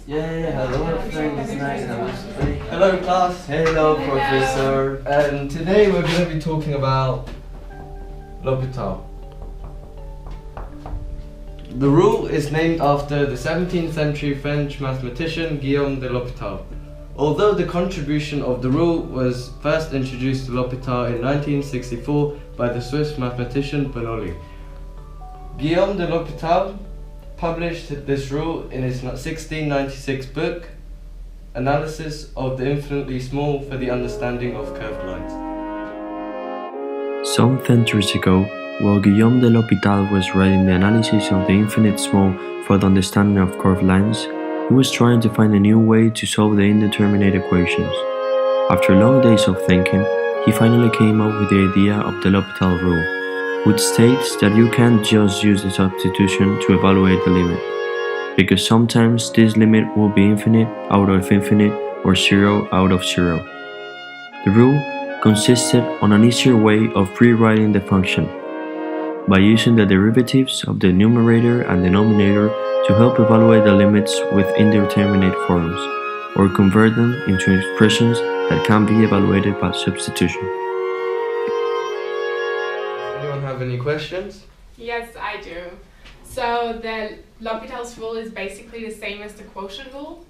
Yeah, hello friends, nice to meet you. Hello class. Hello professor. And today we're going to be talking about L'Hopital. The rule is named after the 17th century French mathematician Guillaume de L'Hopital. Although the contribution of the rule was first introduced to L'Hopital in 1964 by the Swiss mathematician Bernoulli. Guillaume de L'Hopital published this rule in his 1696 book, Analysis of the Infinitely Small for the Understanding of Curved Lines. Some centuries ago, while Guillaume de L'Hopital was writing the analysis of the infinite small for the understanding of curved lines, he was trying to find a new way to solve the indeterminate equations. After long days of thinking, he finally came up with the idea of the L'Hopital rule, which states that you can't just use the substitution to evaluate the limit, because sometimes this limit will be infinite out of infinite or zero out of zero. The rule consisted on an easier way of rewriting the function, by using the derivatives of the numerator and denominator to help evaluate the limits with indeterminate forms, or convert them into expressions that can be evaluated by substitution. Anyone have any questions? Yes, I do. So the L'Hopital's rule is basically the same as the quotient rule?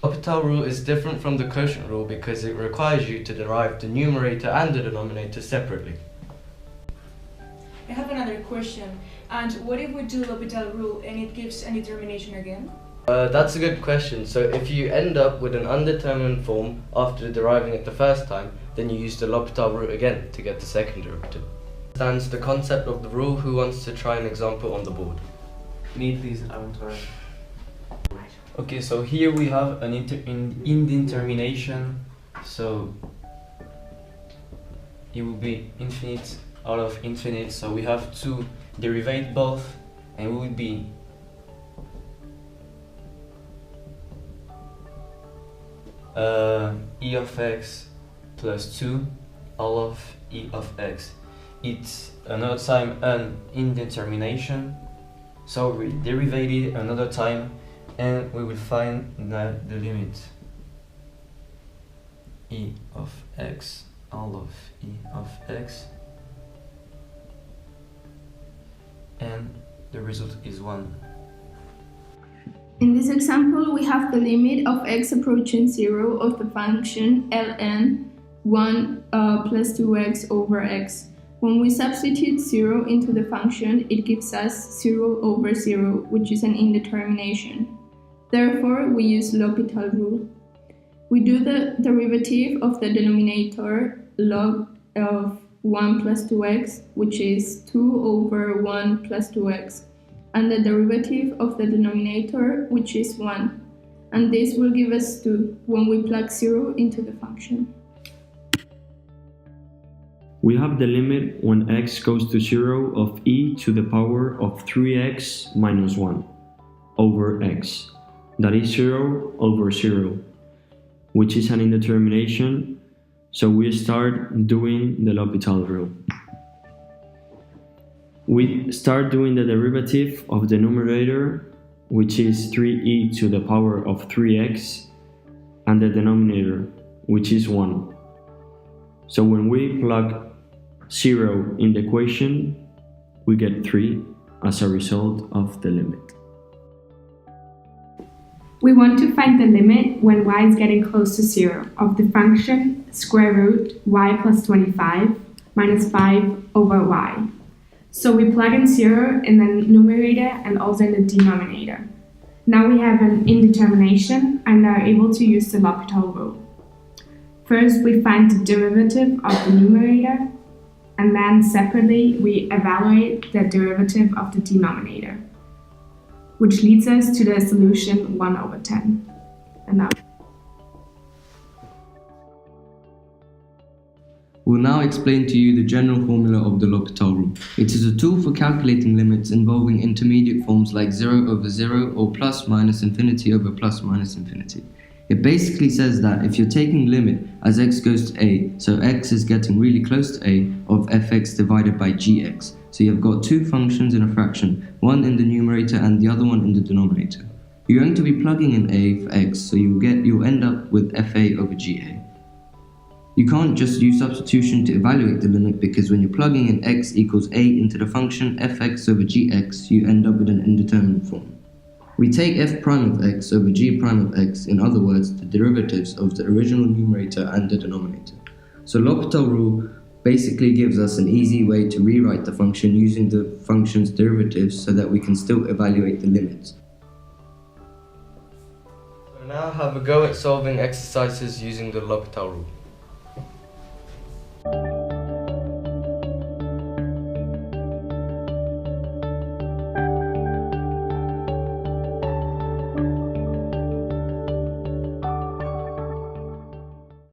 L'Hopital rule is different from the quotient rule because it requires you to derive the numerator and the denominator separately. I have another question. And what if we do L'Hopital rule and it gives an determination again? That's a good question. So if you end up with an undetermined form after deriving it the first time, then you use the L'Hopital rule again to get the second derivative. Stands the concept of the rule. Who wants to try an example on the board? Me please, I want to try. Okay, so here we have an indetermination, so it will be infinite out of infinite, so we have to derivate both, and it would be e of x plus 2 all of e of x. It's another time an indetermination, so we derivate it another time and we will find the limit e of x all of e of x, and the result is 1. In this example, we have the limit of x approaching 0 of the function ln 1 plus 2x over x. When we substitute 0 into the function, it gives us 0 over 0, which is an indetermination. Therefore, we use L'Hopital rule. We do the derivative of the denominator log of 1 plus 2x, which is 2 over 1 plus 2x, and the derivative of the denominator, which is 1. And this will give us 2 when we plug 0 into the function. We have the limit when x goes to 0 of e to the power of 3x minus 1 over x. That is 0 over 0, which is an indetermination, so we start doing the L'Hopital rule. We start doing the derivative of the numerator, which is 3e to the power of 3x, and the denominator, which is 1. So when we plug 0 in the equation, we get 3 as a result of the limit. We want to find the limit when y is getting close to 0 of the function square root y plus 25 minus 5 over y. So we plug in 0 in the numerator and also in the denominator. Now we have an indetermination and are able to use the L'Hopital rule. First, we find the derivative of the numerator, and then separately we evaluate the derivative of the denominator, which leads us to the solution 1 over 10. And now We'll now explain to you the general formula of the L'Hopital rule. It is a tool for calculating limits involving intermediate forms like 0 over 0 or plus minus infinity over plus minus infinity. It basically says that if you're taking limit as x goes to a, so x is getting really close to a, of fx divided by gx. So you've got two functions in a fraction, one in the numerator and the other one in the denominator. You're going to be plugging in a for x, so you'll end up with fa over ga. You can't just use substitution to evaluate the limit, because when you're plugging in x equals a into the function fx over gx, you end up with an indeterminate form. We take f prime of x over g prime of x, in other words, the derivatives of the original numerator and the denominator. So L'Hopital rule basically gives us an easy way to rewrite the function using the function's derivatives so that we can still evaluate the limits. So now have a go at solving exercises using the L'Hopital rule.